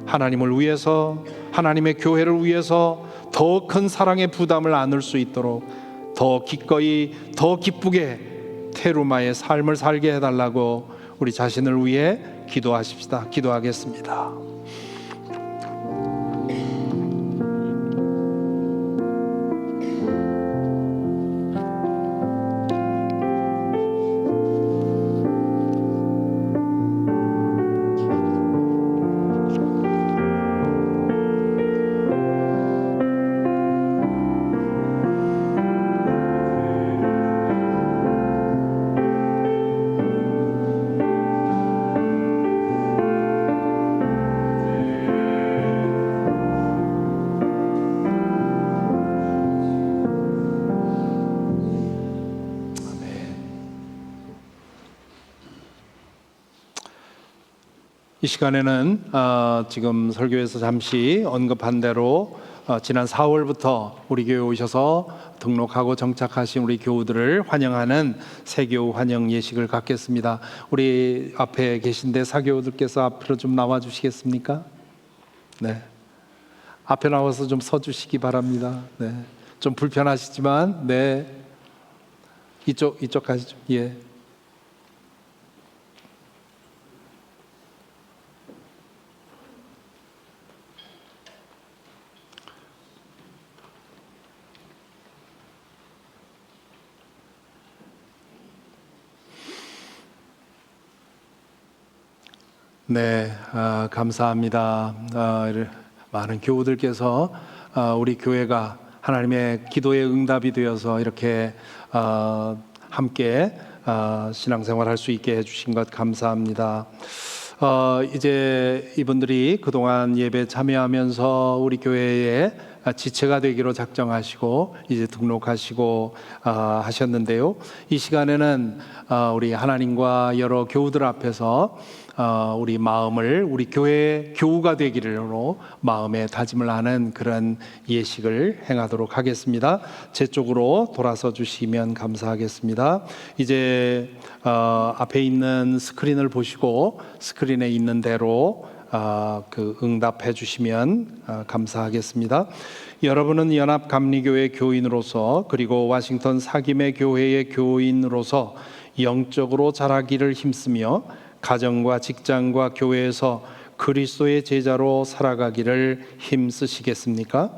하나님을 위해서, 하나님의 교회를 위해서 더 큰 사랑의 부담을 안을 수 있도록 더 기꺼이 더 기쁘게 테루마의 삶을 살게 해달라고 우리 자신을 위해 기도하십시다. 기도하겠습니다. 이 시간에는 지금 설교에서 잠시 언급한 대로 지난 4월부터 우리 교회 오셔서 등록하고 정착하신 우리 교우들을 환영하는 새교우 환영 예식을 갖겠습니다. 우리 앞에 계신데 사교우들께서 앞으로 좀 나와 주시겠습니까? 네, 앞에 나와서 좀 서 주시기 바랍니다. 네, 좀 불편하시지만 네, 이쪽 가시죠. 예. 네, 감사합니다. 많은 교우들께서 우리 교회가 하나님의 기도의 응답이 되어서 이렇게 함께 신앙생활할 수 있게 해주신 것 감사합니다. 이제 이분들이 그동안 예배 참여하면서 우리 교회에 지체가 되기로 작정하시고 이제 등록하시고 하셨는데요. 이 시간에는 우리 하나님과 여러 교우들 앞에서 우리 마음을 우리 교회 교우가 되기로 마음에 다짐을 하는 그런 예식을 행하도록 하겠습니다. 제 쪽으로 돌아서 주시면 감사하겠습니다. 이제 앞에 있는 스크린을 보시고 스크린에 있는 대로 그 응답해 주시면 감사하겠습니다. 여러분은 연합감리교회 교인으로서 그리고 워싱턴 사김의 교회의 교인으로서 영적으로 자라기를 힘쓰며 가정과 직장과 교회에서 그리스도의 제자로 살아가기를 힘쓰시겠습니까?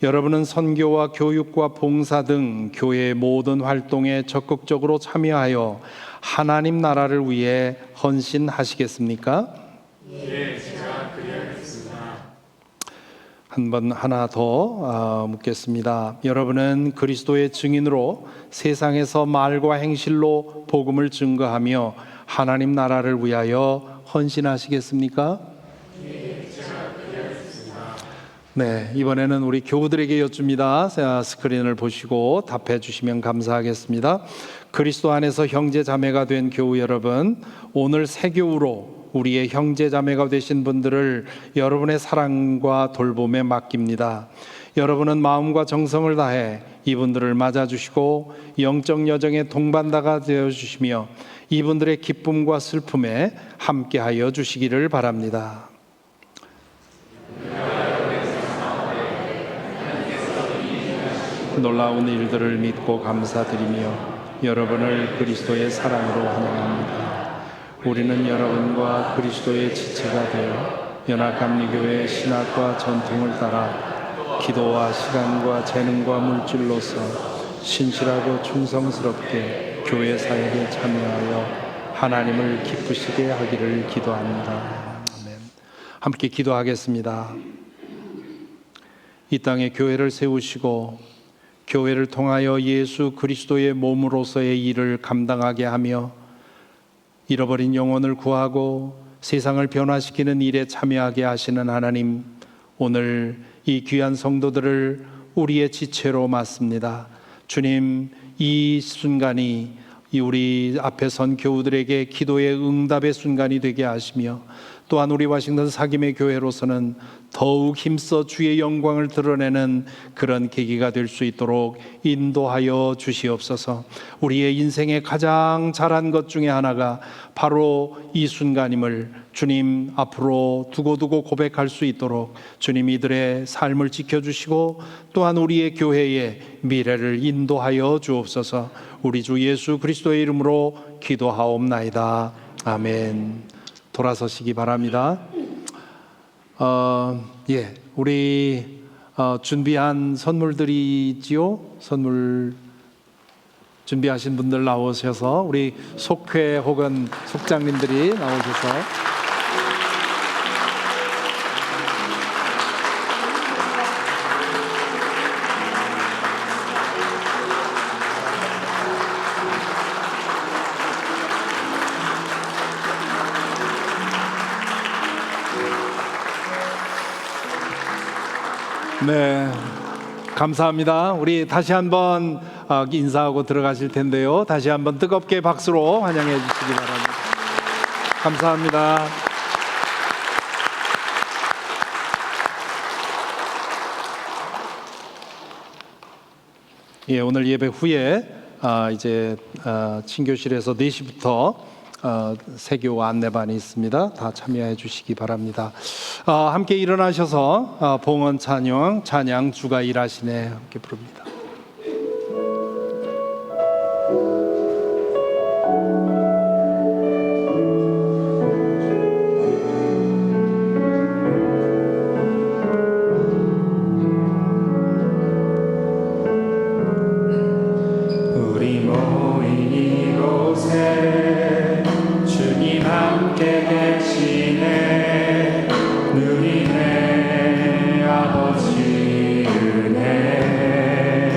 여러분은 선교와 교육과 봉사 등 교회의 모든 활동에 적극적으로 참여하여 하나님 나라를 위해 헌신하시겠습니까? 제가 그리하겠습니다. 하나 더 묻겠습니다. 여러분은 그리스도의 증인으로 세상에서 말과 행실로 복음을 증거하며 하나님 나라를 위하여 헌신하시겠습니까? 네, 이번에는 우리 교우들에게 여쭙니다. 스크린을 보시고 답해 주시면 감사하겠습니다. 그리스도 안에서 형제 자매가 된 교우 여러분, 오늘 새 교우로 우리의 형제 자매가 되신 분들을 여러분의 사랑과 돌봄에 맡깁니다. 여러분은 마음과 정성을 다해 이분들을 맞아주시고 영적 여정의 동반자가 되어주시며 이분들의 기쁨과 슬픔에 함께하여 주시기를 바랍니다. 놀라운 일들을 믿고 감사드리며 여러분을 그리스도의 사랑으로 환영합니다. 우리는 여러분과 그리스도의 지체가 되어 연합감리교회의 신학과 전통을 따라 기도와 시간과 재능과 물질로서 신실하고 충성스럽게 교회 사역에 참여하여 하나님을 기쁘시게 하기를 기도합니다. 아멘. 함께 기도하겠습니다. 이 땅에 교회를 세우시고 교회를 통하여 예수 그리스도의 몸으로서의 일을 감당하게 하며 잃어버린 영혼을 구하고 세상을 변화시키는 일에 참여하게 하시는 하나님, 오늘 이 귀한 성도들을 우리의 지체로 맞습니다. 주님, 이 순간이 우리 앞에 선 교우들에게 기도의 응답의 순간이 되게 하시며 또한 우리 워싱턴 사김의 교회로서는 더욱 힘써 주의 영광을 드러내는 그런 계기가 될 수 있도록 인도하여 주시옵소서. 우리의 인생의 가장 잘한 것 중에 하나가 바로 이 순간임을 주님 앞으로 두고두고 고백할 수 있도록 주님 이들의 삶을 지켜주시고 또한 우리의 교회의 미래를 인도하여 주옵소서. 우리 주 예수 그리스도의 이름으로 기도하옵나이다. 아멘. 돌아서시기 바랍니다. 우리 준비한 선물들이 있지요. 선물 준비하신 분들 나오셔서 우리 속회 혹은 속장님들이 나오셔서 네, 감사합니다. 우리 다시 한번 인사하고 들어가실 텐데요. 다시 한번 뜨겁게 박수로 환영해 주시기 바랍니다. 감사합니다. 예, 오늘 예배 후에 이제 친교실에서 4시부터 세교 안내반이 있습니다. 다 참여해 주시기 바랍니다. 함께 일어나셔서 봉헌 찬양 주가 일하시네 함께 부릅니다. 우리 모인 이곳에 주님 함께 계시네. 누리네 아버지 은혜.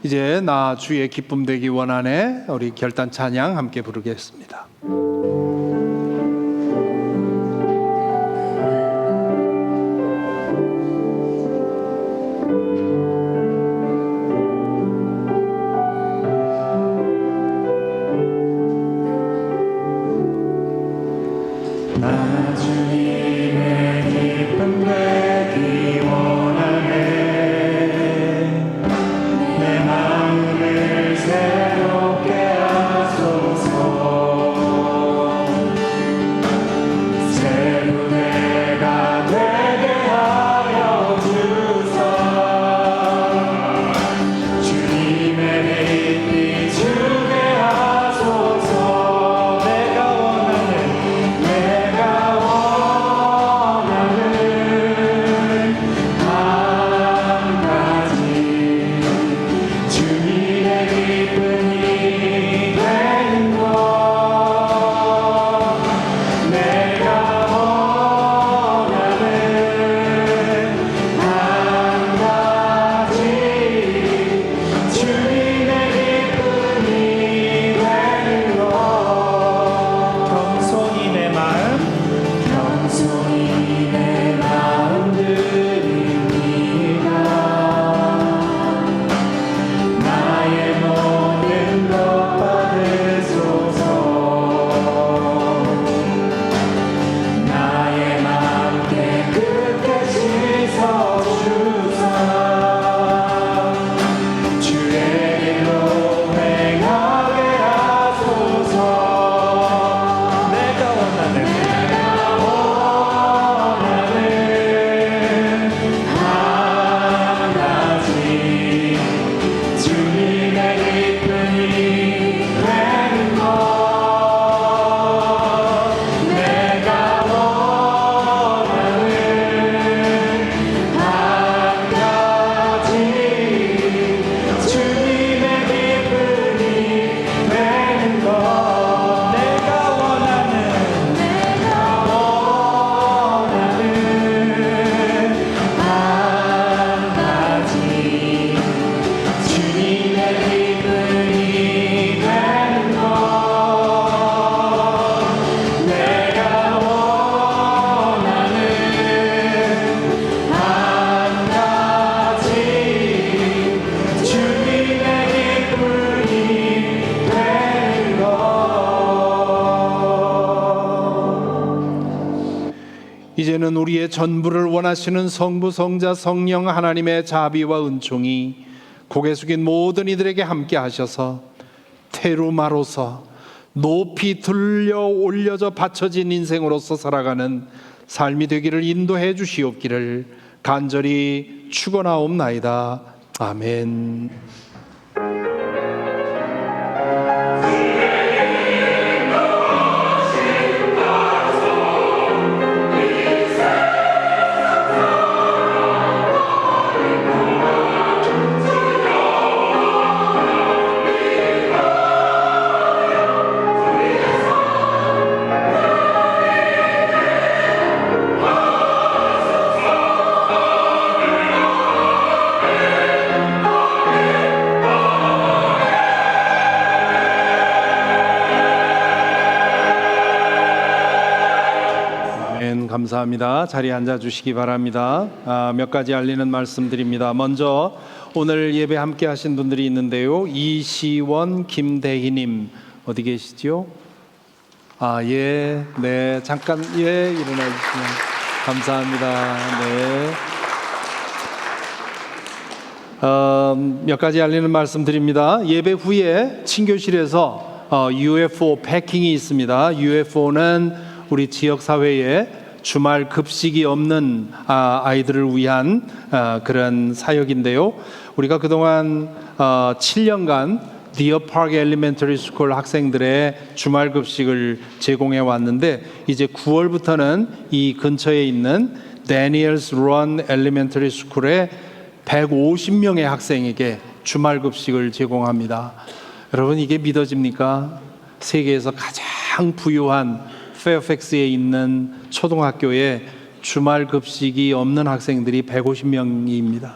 이제 나 주의 기쁨 되기 원하네 우리 결단 찬양 함께 부르겠습니다. 나 주님의 기쁨 되기 원하네. 내 마음을 새롭게 하소서. 새 노래가 되게 하여 주사. 주님의 빛 비추게 하소서. 내가 원하는 한 가지 주님의 기쁨이 되는 것. 내가 원하는 한 가지 주님의 기쁨이 되는 것. 겸손히 내 마음 드립니다. 나의 모든 것 받으소서. 나의 마음 깨끗게 씻어주사. 주의 길로 행하게 하소서. 내가 원하는 한 가지 주님의 기쁨이 되는 것. 내가 원하는 한 가지 주님의 기쁨이 되는 것. 내가 원하는 한 가지 주님의 기쁨이 되는 것. 내가 원하는 한 가지 주님의 기쁨이 되는 것. 이제는 우리의 전부를 원하시는 성부, 성자, 성령 하나님의 자비와 은총이 고개 숙인 모든 이들에게 함께 하셔서 테루마로서 높이 들려 올려져 받쳐진 인생으로서 살아가는 삶이 되기를 인도해 주시옵기를 간절히 축원하옵나이다. 아멘. 감사합니다. 자리에 앉아 주시기 바랍니다. 몇 가지 알리는 말씀드립니다. 먼저 오늘 예배 함께 하신 분들이 있는데요. 이시원, 김대희님 어디 계시죠? 예, 네, 잠깐 일어나 주시면 감사합니다. 네. 몇 가지 알리는 말씀드립니다. 예배 후에 친교실에서 UFO 패킹이 있습니다. UFO는 우리 지역 사회에 주말 급식이 없는 아이들을 위한 그런 사역인데요. 우리가 그동안 7년간 디어 파크 엘리멘터리 스쿨 학생들의 주말 급식을 제공해 왔는데 이제 9월부터는 이 근처에 있는 데니엘스 런 엘리멘터리 스쿨의 150명의 학생에게 주말 급식을 제공합니다. 여러분 이게 믿어집니까? 세계에서 가장 부유한 페어팩스에 있는 초등학교에 주말 급식이 없는 학생들이 150명입니다.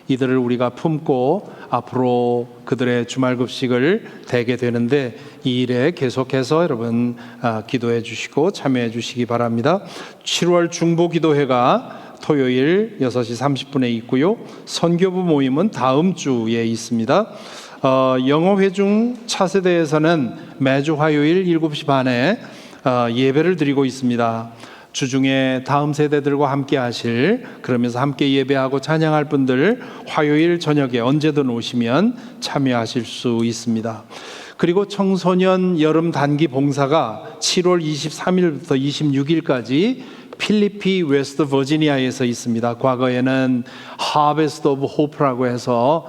이들을 우리가 품고 앞으로 그들의 주말급식을 대게 되는데 이 일에 계속해서 여러분 기도해 주시고 참여해 주시기 바랍니다. 7월 중보기도회가 토요일 6시 30분에 있고요. 선교부 모임은 다음 주에 있습니다. 영어회중 차세대에서는 매주 화요일 7시 반에 예배를 드리고 있습니다. 주중에 다음 세대들과 함께 하실, 그러면서 함께 예배하고 찬양할 분들 화요일 저녁에 언제든 오시면 참여하실 수 있습니다. 그리고 청소년 여름 단기 봉사가 7월 23일부터 26일까지 필리피 웨스트 버지니아에서 있습니다. 과거에는 하베스트 오브 호프라고 해서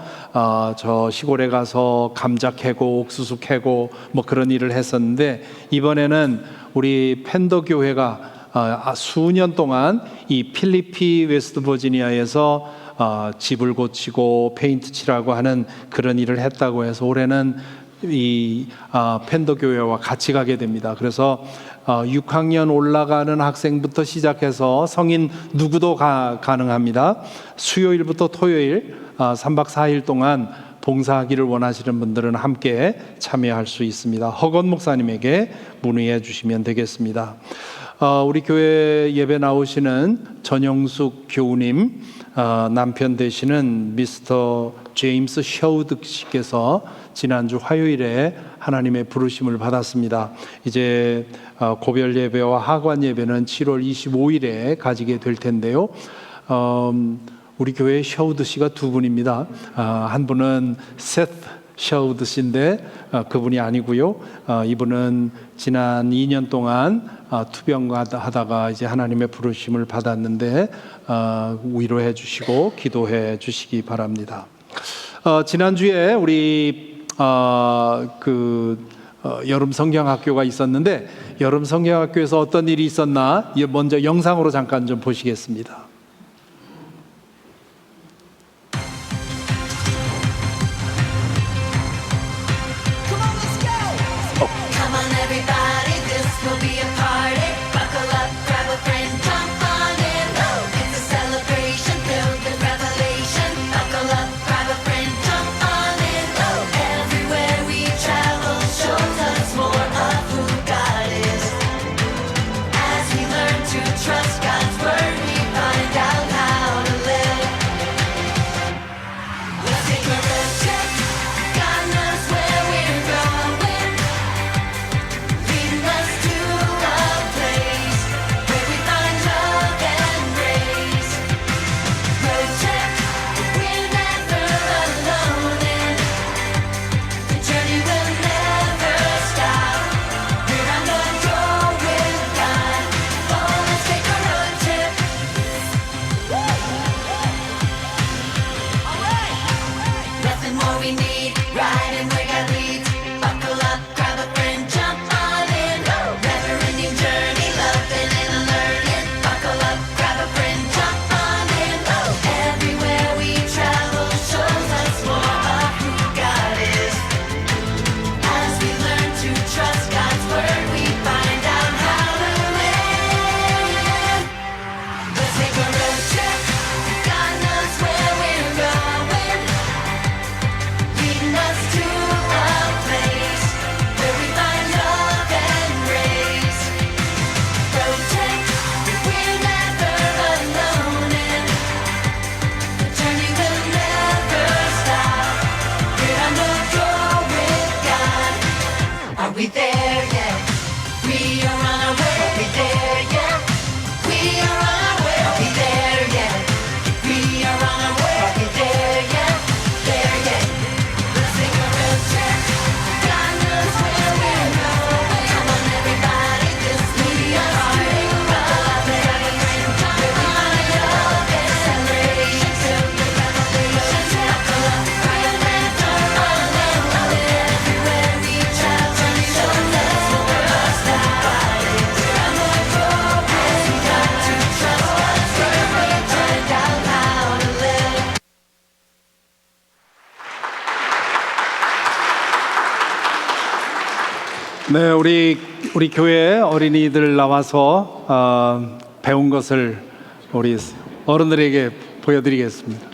저 시골에 가서 감자 캐고 옥수수 캐고 뭐 그런 일을 했었는데, 이번에는 우리 팬더 교회가 수년 동안 이 필리피 웨스트 버지니아에서 집을 고치고 페인트 칠하고 하는 그런 일을 했다고 해서 올해는 이 팬더 교회와 같이 가게 됩니다. 그래서 6학년 올라가는 학생부터 시작해서 성인 누구도 가능합니다. 수요일부터 토요일 3박 4일 동안 봉사하기를 원하시는 분들은 함께 참여할 수 있습니다. 허건 목사님에게 문의해 주시면 되겠습니다. 우리 교회 예배 나오시는 전영숙 교우님 남편 되시는 미스터 제임스 셔우드 씨께서 지난주 화요일에 하나님의 부르심을 받았습니다. 이제 고별 예배와 하관 예배는 7월 25일에 가지게 될 텐데요. 우리 교회 셔우드 씨가 두 분입니다. 한 분은 세트 셔우드 씨인데 그분이 아니고요. 이분은 지난 2년 동안 투병하다가 이제 하나님의 부르심을 받았는데 위로해 주시고 기도해 주시기 바랍니다. 지난주에 우리 여름 성경학교가 있었는데, 여름 성경학교에서 어떤 일이 있었나 먼저 영상으로 잠깐 좀 보시겠습니다. Come on everybody, this will be a party. Buckle up, grab a friend, jump on in. It's a celebration filled with revelation. Buckle up, grab a friend, jump on in. Everywhere we travel shows us more of who God is. As we learn to trust God's word, we find out how to live. Let's take a road trip. God knows where we're going. Leading us to a place where we find love and grace. Road trip, we're never alone in. The journey will never stop. We're on the road with God. Oh, let's take a road trip. Nothing more we need, riding where God leads. Buckle up, grab a friend, jump on in. Never-ending journey, loving and learning. Buckle up, grab a friend, jump on in. Everywhere we travel shows us more of who God is. As we learn to trust God's word, we find out how to live. Let's take a road trip. God knows where we're going. Leading us to a place where we find love and grace. Road trip, we're never alone in. The journey will never stop. We're on the road with God. Are we there yet? We are on our way. Are we there yet? We are on our way. Are we there yet? We are on our way. Are we there yet? There yet? Let's take a road trip. God knows where we're going. Come on, everybody, this will be a party. Buckle up, grab a friend, jump on in. Celebration filled with revelation. Buckle up, grab a friend, jump on in. Everywhere we travel, shows us more of who God is. We're on the road as we learn to trust God's word. We find out how to live. 네, 우리 교회 어린이들 나와서 배운 것을 우리 어른들에게 보여드리겠습니다.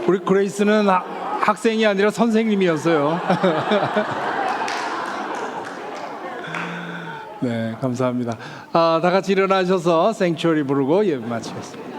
우리 그레이스는 학생이 아니라 선생님이었어요. 네, 감사합니다. 다 같이 일어나셔서 생츄어리 부르고 예배 마치겠습니다.